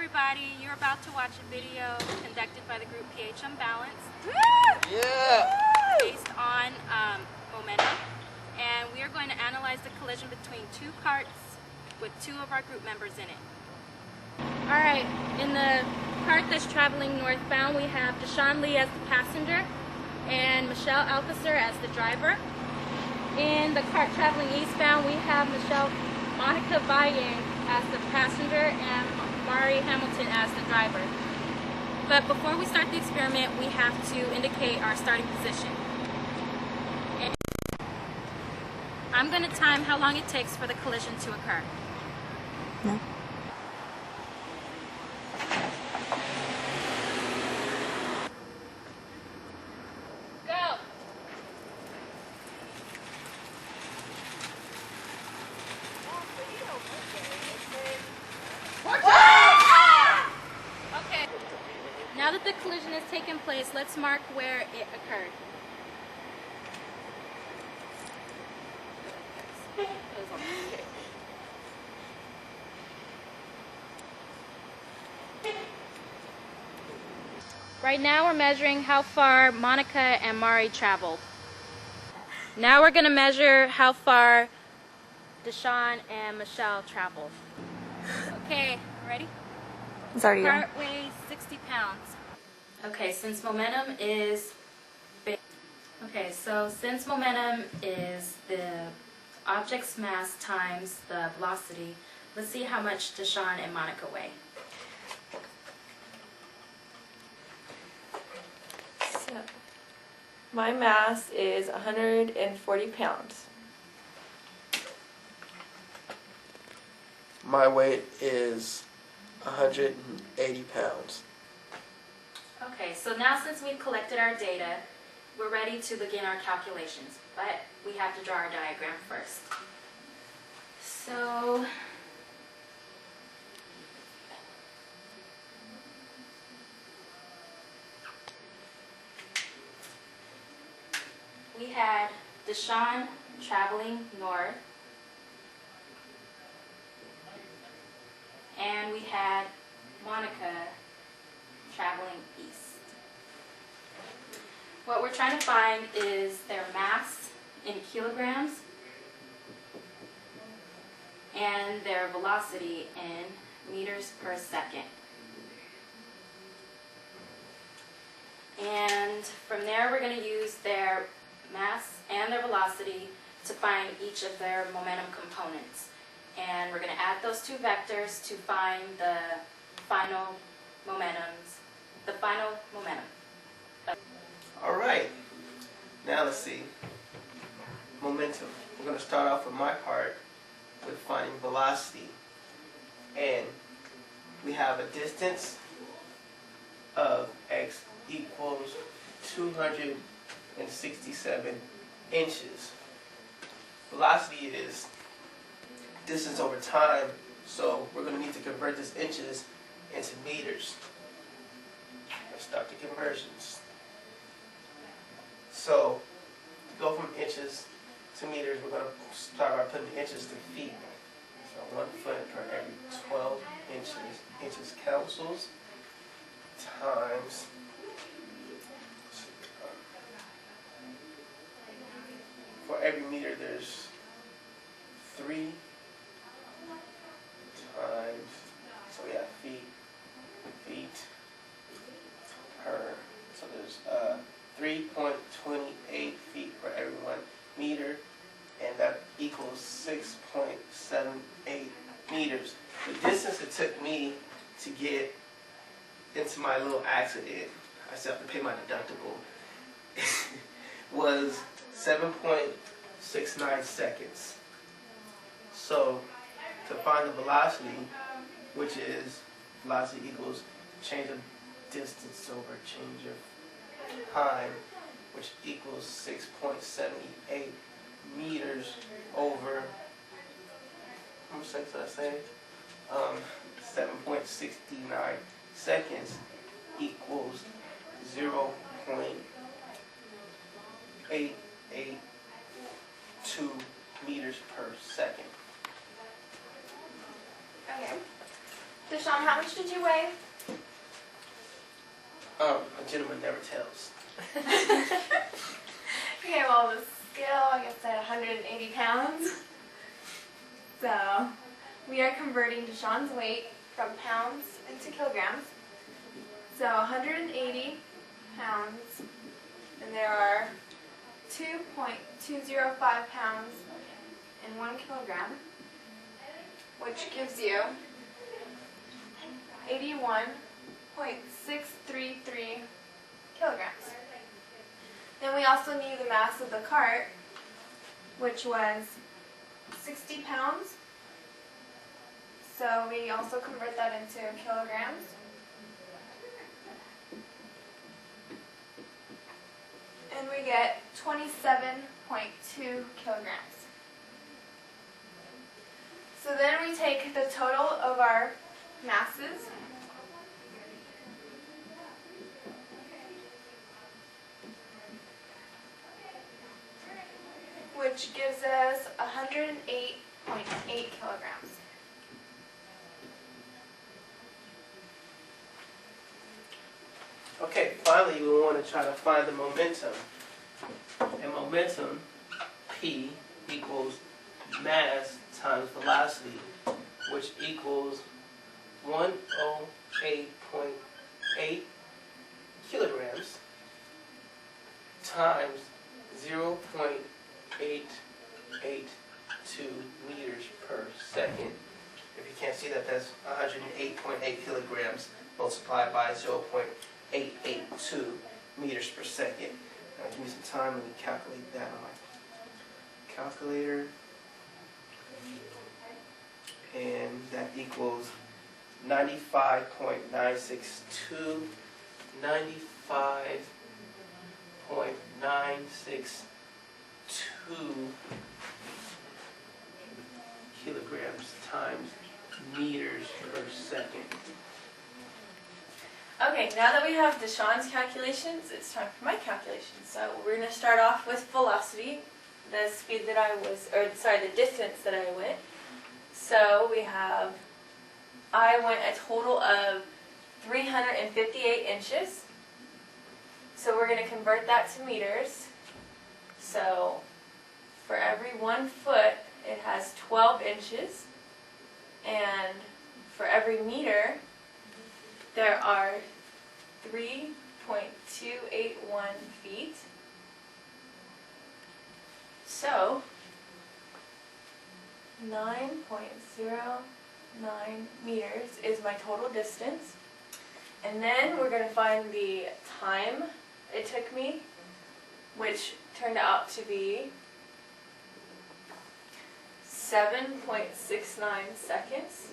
everybody, you're about to watch a video conducted by the group pHunbalanced. Yeah! Based on momentum, and we are going to analyze the collision between two carts with two of our group members in it. Alright, in the cart that's traveling northbound, we have Deshaun Lee as the passenger and Michelle Alcacer as the driver. In the cart traveling eastbound, we have Monica Valle as the passenger and Mari Hamilton as the driver. But before we start the experiment, we have to indicate our starting position. And I'm going to time how long it takes for the collision to occur. No. Go! Okay. Now that the collision has taken place, let's mark where it occurred. Right now we're measuring how far Monica and Mari traveled. Now we're going to measure how far Deshaun and Michelle traveled. Okay, ready? It's already on. Cart weighs 60 pounds. Okay, since momentum is the object's mass times the velocity, let's see how much Deshaun and Monica weigh. So, my mass is 140 pounds. My weight is 180 pounds. Okay, so now since we've collected our data, we're ready to begin our calculations, but we have to draw our diagram first. So, we had Deshaun traveling north, and we had Monica traveling east. What we're trying to find is their mass in kilograms and their velocity in meters per second. And from there we're going to use their mass and their velocity to find each of their momentum components. And we're going to add those two vectors to find the final momentum. Alright, now let's see. Momentum. We're going to start off with my part with finding velocity. And we have a distance of x equals 267 inches. Velocity is distance over time, so we're going to need to convert this inches into meters. Let's start the conversions. So, to go from inches to meters, we're going to start by putting inches to feet. So 1 foot per every 12 inches. Inches cancels times for every meter there's 3 times, so we have feet per, so there's 3.28 feet for every 1 meter, and that equals 6.78 meters. The distance it took me to get into my little accident, I still have to pay my deductible, was 7.69 seconds. So to find the velocity, which is velocity equals change of distance over change of time, which equals 6.78 meters over, how much seconds did I say? 7.69 seconds equals 0.882 meters per second. Okay. Deshaun, Deshaun, how much did you weigh? A gentleman never tells. Okay, well, the scale, I guess, at 180 pounds. So, we are converting Deshaun's weight from pounds into kilograms. So, 180 pounds, and there are 2.205 pounds in 1 kilogram, which gives you 81.633 kilograms. Then we also knew the mass of the cart, which was 60 pounds. So we also convert that into kilograms. And we get 27.2 kilograms. So then we take the total of our masses, which gives us 108.8 kilograms. Okay, finally we want to try to find the momentum. And momentum, P, equals mass times velocity, which equals 108.8 kilograms times 0.882 meters per second. If you can't see that, that's 108.8 kilograms multiplied by 0.882 meters per second. Now give me some time, let me calculate that on my calculator. And that equals 95.962, 95.962 kilograms times meters per second. Okay, now that we have Deshaun's calculations, it's time for my calculations. So we're going to start off with velocity, the speed that I was, or sorry, the distance that I went. So we have, I went a total of 358 inches. So we're going to convert that to meters. So for every 1 foot, it has 12 inches. And for every meter, there are 3.281 feet. So 9.09 meters is my total distance. And then we're going to find the time it took me, which turned out to be 7.69 seconds.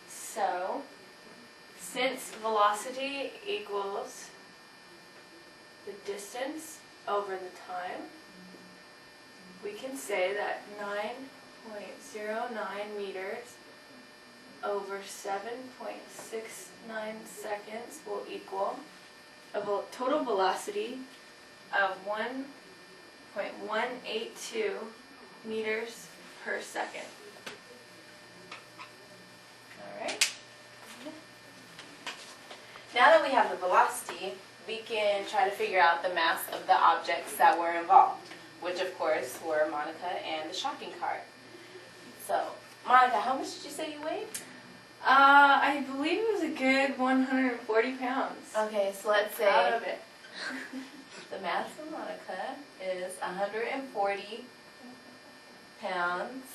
So, since velocity equals the distance over the time, we can say that 9.09 meters over 7.69 seconds will equal a total velocity of 1.182 meters per second. Alright. Now that we have the velocity, we can try to figure out the mass of the objects that were involved, which of course were Monica and the shopping cart. So, Monica, how much did you say you weighed? I believe it was a good 140 pounds. Okay, so let's say Out of it. the mass of Monica is 140 pounds,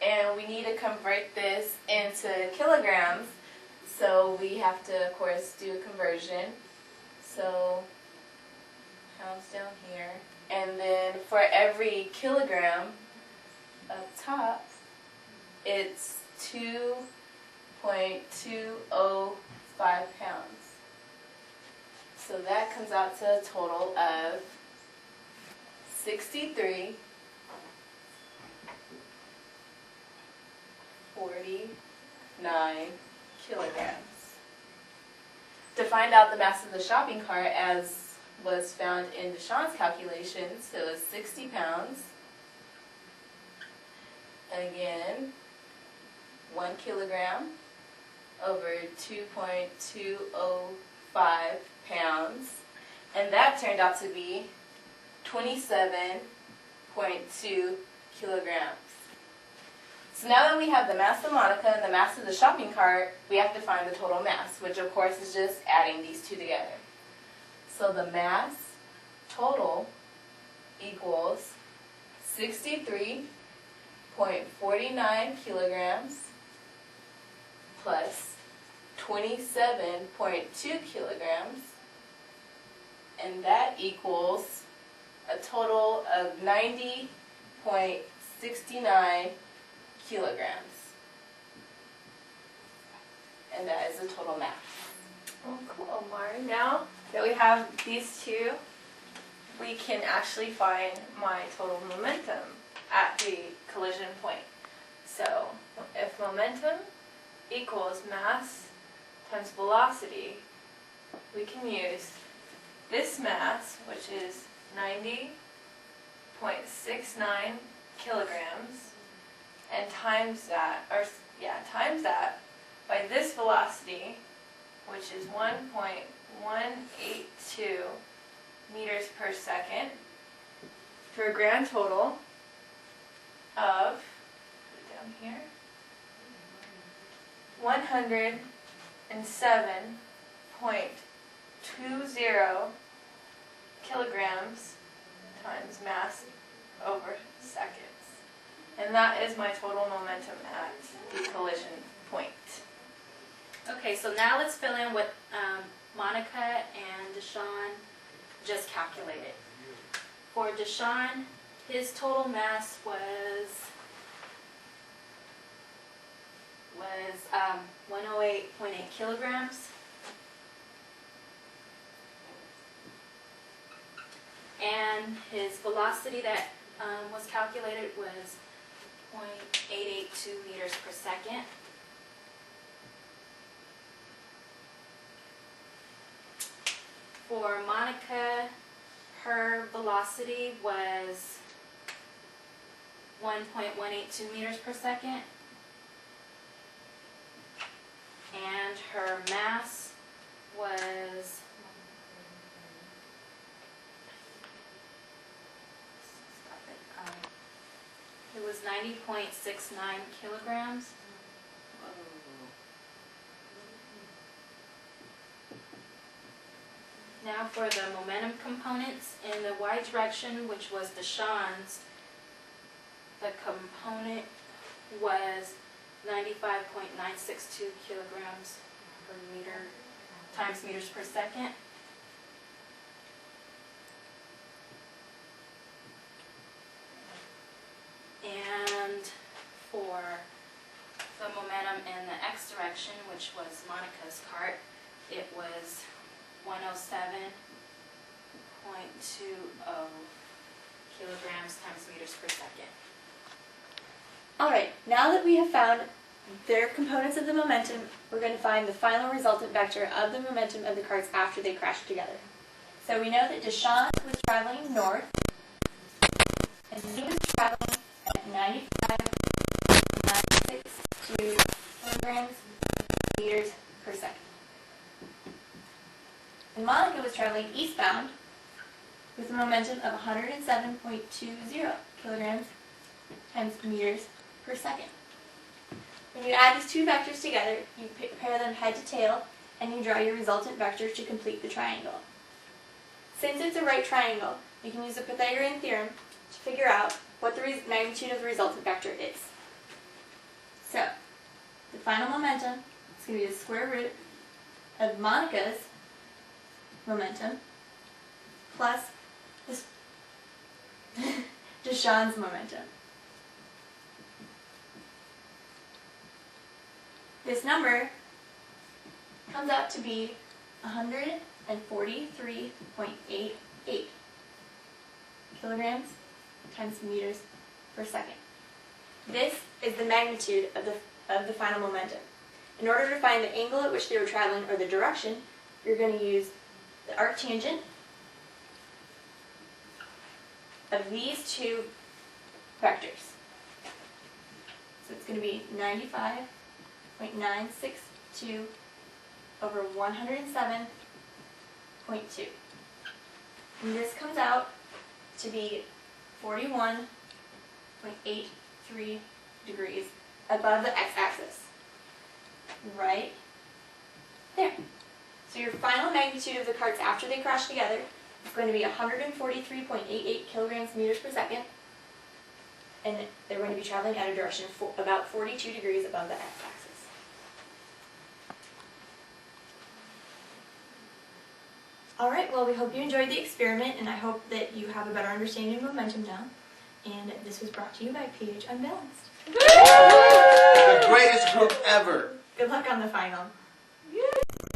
and we need to convert this into kilograms, so we have to, of course, do a conversion. So, pounds down here, and then for every kilogram up top, it's 2.205 pounds. So that comes out to a total of 63.49 kilograms. To find out the mass of the shopping cart, as was found in Deshaun's calculations, it was 60 pounds. Again, 1 kilogram over 2.205 pounds, and that turned out to be 27.2 kilograms. So now that we have the mass of Monica and the mass of the shopping cart, we have to find the total mass, which of course is just adding these two together. So the mass total equals 63.49 kilograms plus 27.2 kilograms, and that equals a total of 90.69 kilograms. And that is the total mass. Oh, cool, Mari. Now that we have these two, we can actually find my total momentum at the collision point. So if momentum equals mass times velocity, we can use this mass, which is 90.69 kilograms, and times that by this velocity, which is 1.182 meters per second, for a grand total of, put it down here, 107.20 kilograms times mass over seconds. And that is my total momentum at the collision point. Okay, so now let's fill in what Monica and Deshaun just calculated. For Deshaun, his total mass was 108.8 kilograms. And his velocity that was calculated was 0.882 meters per second. For Monica, her velocity was 1.182 meters per second. And her mass was it was 90.69 kilograms. Now for the momentum components, in the y direction, which was Deshaun's, the component was 95.962 kilograms per meter times meters per second. And for the momentum in the x direction, which was Monica's cart, it was 107.20 kilograms times meters per second. Alright, now that we have found their components of the momentum, we're going to find the final resultant vector of the momentum of the carts after they crash together. So we know that Deshaun was traveling north, and he was traveling at 95.962 kilograms meters per second. And Monica was traveling eastbound with a momentum of 107.20 kilograms times meters per second. When you add these two vectors together, you pair them head to tail, and you draw your resultant vector to complete the triangle. Since it's a right triangle, you can use the Pythagorean theorem to figure out what the magnitude of the resultant vector is. So, the final momentum is going to be the square root of Monica's momentum plus Deshaun's momentum. This number comes out to be 143.88 kilograms times meters per second. This is the magnitude of the final momentum. In order to find the angle at which they were traveling, or the direction, you're going to use the arctangent of these two vectors. So it's going to be 95.962 2 over 107.2. And this comes out to be 41.83 degrees above the x-axis. Right there. So your final magnitude of the carts after they crash together is going to be 143.88 kilograms meters per second. And they're going to be traveling at a direction about 42 degrees above the x-axis. Alright, well we hope you enjoyed the experiment, and I hope that you have a better understanding of momentum now. And this was brought to you by pHunbalanced. The greatest group ever. Good luck on the final.